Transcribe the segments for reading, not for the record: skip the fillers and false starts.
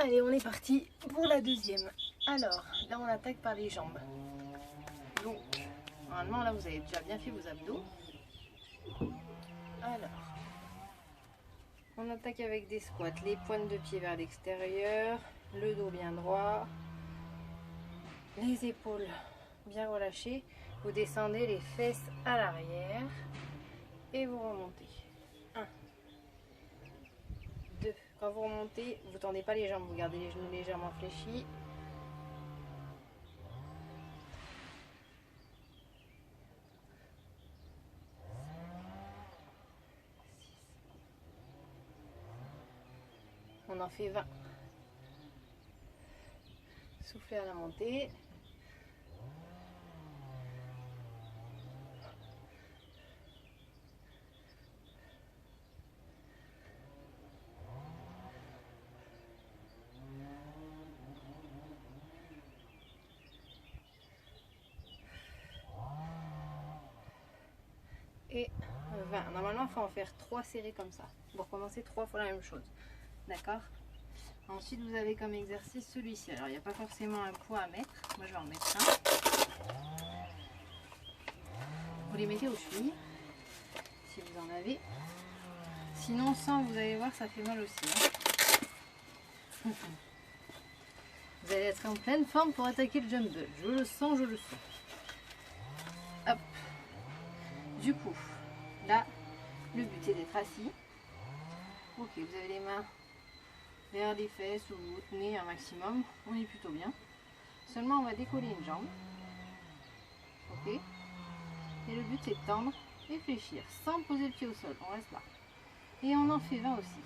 Allez, on est parti pour la deuxième. Alors, là on attaque par les jambes. Donc, normalement là vous avez déjà bien fait vos abdos. Alors, on attaque avec des squats, les pointes de pied vers l'extérieur, le dos bien droit, les épaules bien relâchées. Vous descendez les fesses à l'arrière et vous remontez. 1, 2. Quand vous remontez, vous ne tendez pas les jambes, vous gardez les genoux légèrement fléchis. 6. On en fait 20. Soufflez à la montée. Et 20. Normalement, il faut en faire 3 séries comme ça. Pour commencer 3 fois la même chose. D'accord? Ensuite, vous avez comme exercice celui-ci. Alors, il n'y a pas forcément un poids à mettre. Moi, je vais en mettre un. Vous les mettez aux chevilles, si vous en avez. Sinon, sans, vous allez voir, ça fait mal aussi. Hein. Vous allez être en pleine forme pour attaquer le jump. Je le sens, je le sens. Hop. Du coup, là, le but est d'être assis. Ok, vous avez les mains vers les fesses ou vous tenez un maximum. On est plutôt bien. Seulement, on va décoller une jambe. Ok. Et le but, c'est de tendre et fléchir sans poser le pied au sol. On reste là. Et on en fait 20 aussi.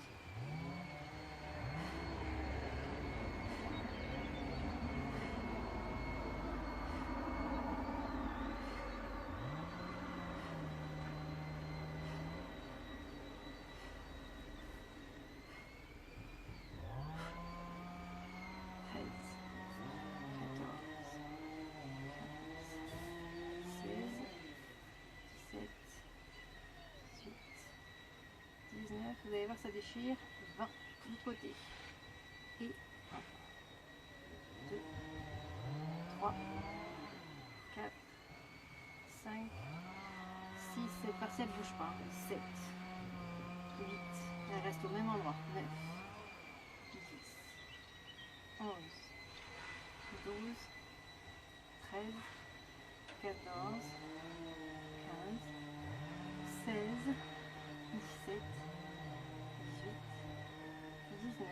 Vous allez voir, ça déchire. 20 du côté. Et 1, 2, 3, 4, 5, 6, cette partie elle ne bouge pas. 7, 8, elle reste au même endroit. 9, 10, 11, 12, 13, 14, 15, 16, 17, 19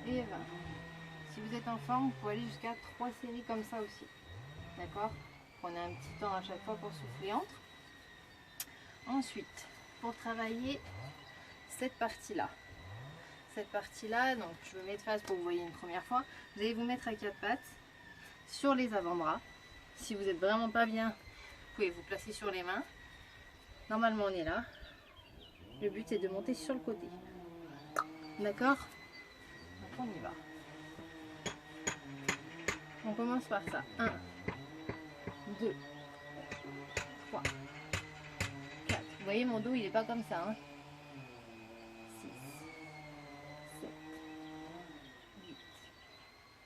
et 20. Si vous êtes en forme, vous pouvez aller jusqu'à 3 séries comme ça aussi. D'accord? Prenez un petit temps à chaque fois pour souffler entre. Ensuite, pour travailler cette partie-là. Cette partie-là, donc je me mets de face pour que vous voyez une première fois. Vous allez vous mettre à 4 pattes sur les avant-bras. Si vous n'êtes vraiment pas bien, vous pouvez vous placer sur les mains. Normalement, on est là. Le but est de monter sur le côté. D'accord? Donc on y va. On commence par ça. 1, 2, 3, 4. Vous voyez, mon dos, il n'est pas comme ça. Hein? 6, 7, 8,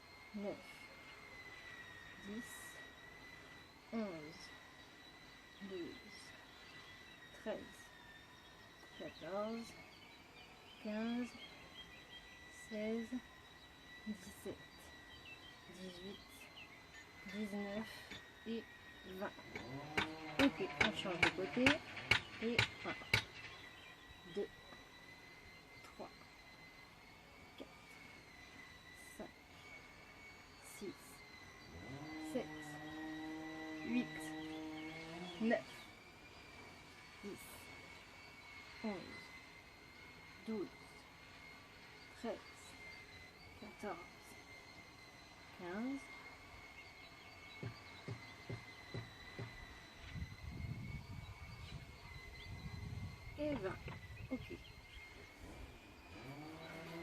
9, 10, 11, 12, 13, 14, 15, 16, 17, 18, 19 et 20. Ok, on change de côté. Et 1, 2, 3, 4, 5, 6, 7, 8, 9, 10, 11, 12, 13, 14, 15, et 20. Ok.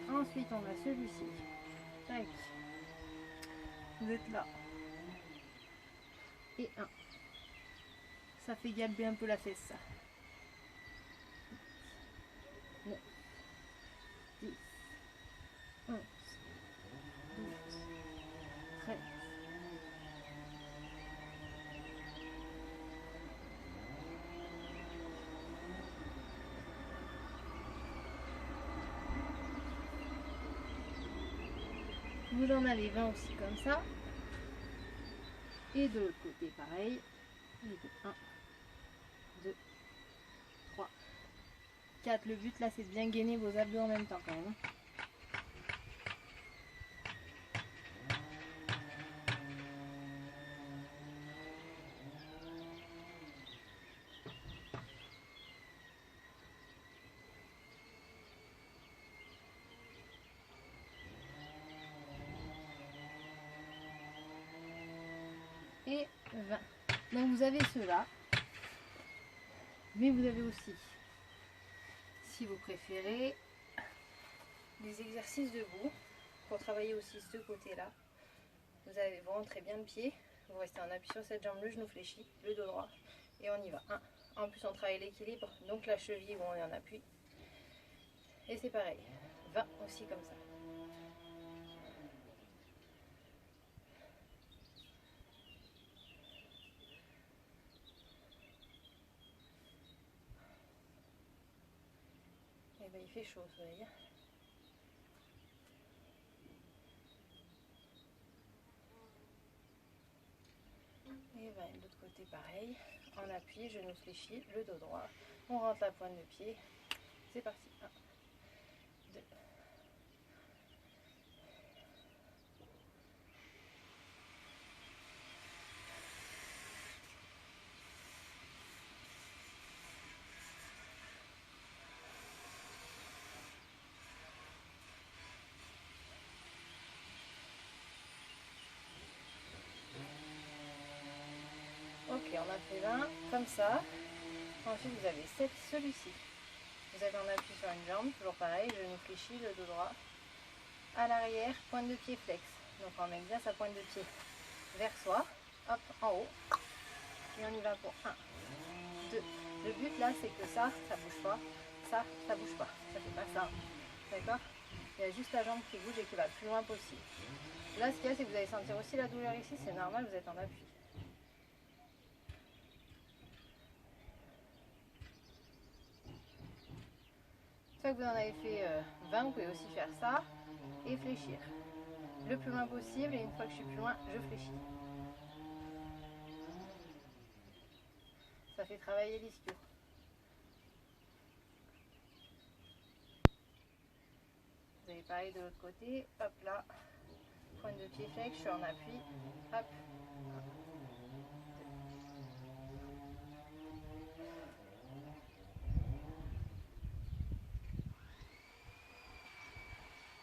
Ensuite, on a celui-ci. Tac. Vous êtes là. Et 1. Ça fait galber un peu la fesse, ça. 9, 10, 11, Vous en avez 20 aussi comme ça. Et de l'autre côté, pareil. 1, 2, 3, 4. Le but là, c'est de bien gainer vos abdos en même temps quand même. Et 20. Donc vous avez ceux-là, mais vous avez aussi, si vous préférez, des exercices debout pour travailler aussi ce côté-là. Vous rentrez bien le pied, vous restez en appui sur cette jambe, le genou fléchi, le dos droit, et on y va. 1. En plus on travaille l'équilibre, donc la cheville où on est en appui. Et c'est pareil, 20 aussi comme ça. Et ben il fait chaud, vous voyez. Et ben de l'autre côté pareil, en appui, genou fléchi, le dos droit. On rentre la pointe de pied. C'est parti. 1, 2. Ok, on a fait 20 comme ça. Ensuite, vous avez celui-ci. Vous êtes en appui sur une jambe, toujours pareil, genou fléchi, le dos droit. À l'arrière, pointe de pied flex. Donc on met bien sa pointe de pied vers soi. Hop, en haut. Et on y va pour 1, 2. Le but là, c'est que ça bouge pas. Ça bouge pas. Ça fait pas ça. D'accord? Il y a juste la jambe qui bouge et qui va le plus loin possible. Là, ce qu'il y a, c'est que vous allez sentir aussi la douleur ici. C'est normal, vous êtes en appui. Une fois que vous en avez fait 20, vous pouvez aussi faire ça et fléchir le plus loin possible, et une fois que je suis plus loin, je fléchis. Ça fait travailler l'ischio. Vous avez pareil de l'autre côté, hop là, pointe de pied flex, je suis en appui, hop.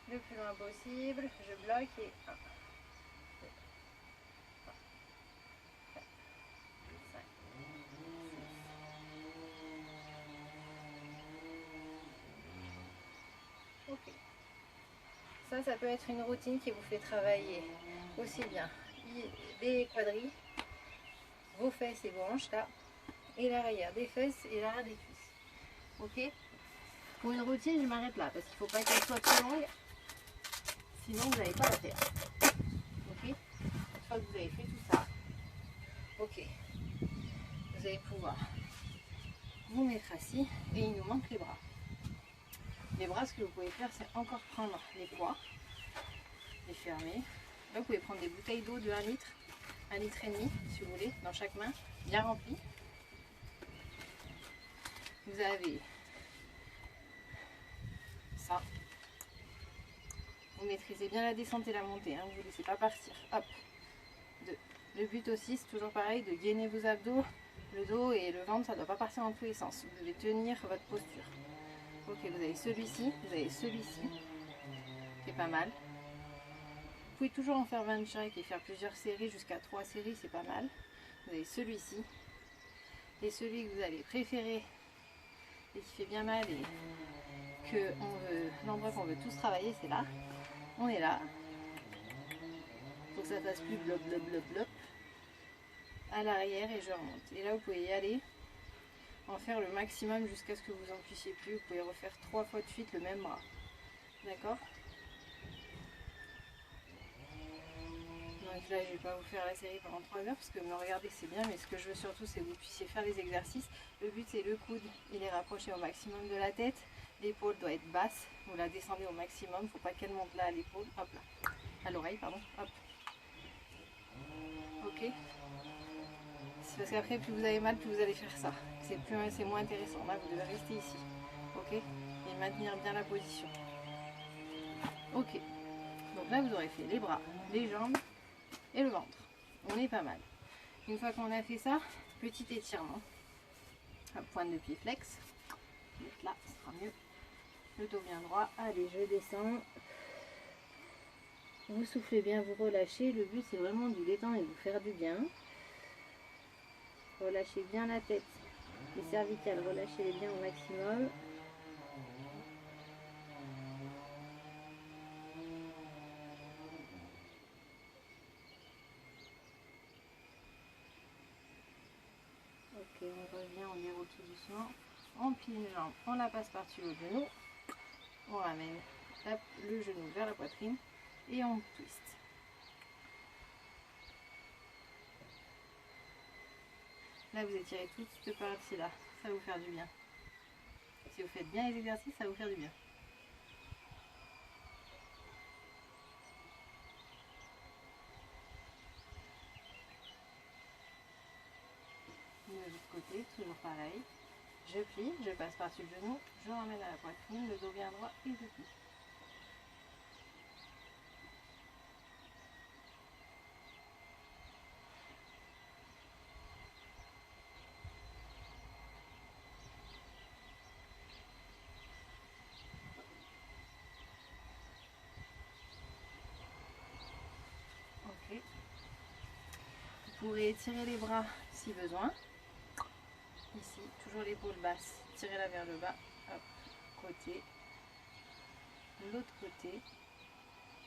Le plus loin possible, je bloque et 1, 2, 3, 4, 5, 6. Ok. Ça peut être une routine qui vous fait travailler aussi bien les quadrilles, vos fesses et vos hanches là, et l'arrière des fesses et l'arrière des cuisses. Ok? Pour une routine, je m'arrête là parce qu'il ne faut pas qu'elle soit trop longue, sinon vous n'allez pas la faire. Ok? Une fois que vous avez fait tout ça, ok, vous allez pouvoir vous mettre assis et il nous manque les bras. Les bras, ce que vous pouvez faire, c'est encore prendre les poids, les fermer. Là, vous pouvez prendre des bouteilles d'eau de 1 litre, 1,5 litre si vous voulez, dans chaque main, bien remplies. Vous avez ça. Vous maîtrisez bien la descente et la montée, hein, vous ne laissez pas partir. Hop. 2. Le but aussi, c'est toujours pareil, de gainer vos abdos, le dos et le ventre, ça ne doit pas partir dans tous les sens. Vous devez tenir votre posture. Ok, vous avez celui-ci, vous avez celui-ci, qui est pas mal. Vous pouvez toujours en faire 20 chaque et faire plusieurs séries, jusqu'à 3 séries, c'est pas mal. Vous avez celui-ci, et celui que vous allez préférer, et qui fait bien mal, et que l'endroit qu'on veut tous travailler, c'est là. On est là. Faut que ça fasse plus blop blop blop blop. À l'arrière et je remonte. Et là, vous pouvez y aller, en faire le maximum jusqu'à ce que vous en puissiez plus. Vous pouvez refaire 3 fois de suite le même bras. D'accord? Donc là, je ne vais pas vous faire la série pendant 3 heures parce que me regarder c'est bien, mais ce que je veux surtout, c'est que vous puissiez faire les exercices. Le but, c'est le coude, il est rapproché au maximum de la tête, L'épaule doit être basse, vous la descendez au maximum, il ne faut pas qu'elle monte là à l'épaule, hop là, à l'oreille, pardon, hop. Ok. C'est parce qu'après, plus vous avez mal, plus vous allez faire ça. C'est moins intéressant. Là, vous devez rester ici. Ok. Et maintenir bien la position. Ok. Donc là, vous aurez fait les bras, les jambes et le ventre. On est pas mal. Une fois qu'on a fait ça, petit étirement. Pointe de pied flex. Donc là, ce sera mieux. Le dos bien droit. Allez, je descends. Vous soufflez bien, vous relâchez. Le but, c'est vraiment de vous détendre et de vous faire du bien. Relâchez bien la tête. Les cervicales, relâchez-les bien au maximum. Ok, on revient, on déroule tout doucement. On plie une jambe, on la passe par-dessus le genou. On ramène le genou vers la poitrine et on twist. Là, vous étirez toute cette partie-là. Ça va vous faire du bien. Si vous faites bien les exercices, ça va vous faire du bien. De l'autre côté, toujours pareil. Je plie, je passe par-dessus le genou, je ramène à la poitrine, le dos bien droit et je plie. Ok. Vous pourrez étirer les bras si besoin. Ici, toujours l'épaule basse, tirez-la vers le bas. Hop, côté. L'autre côté.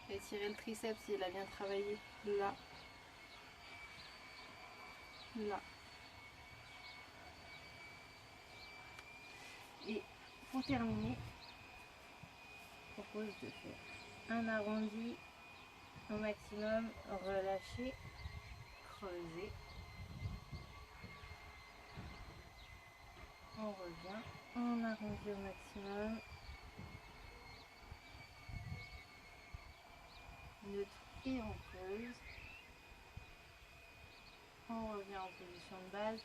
Étirez le triceps s'il a bien travaillé. Là. Là. Et pour terminer, je propose de faire un arrondi au maximum, relâcher, creuser. On revient, on arrondit au maximum. Neutre et on creuse. On revient en position de base.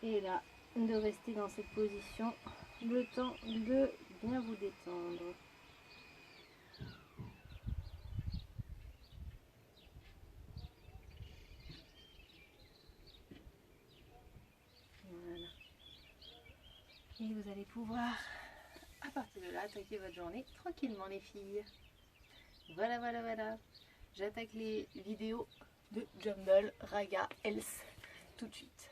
Et là, de rester dans cette position le temps de bien vous détendre. Voilà. Et vous allez pouvoir, à partir de là, attaquer votre journée tranquillement les filles. Voilà, voilà, voilà. J'attaque les vidéos de Jumble Raga Health tout de suite.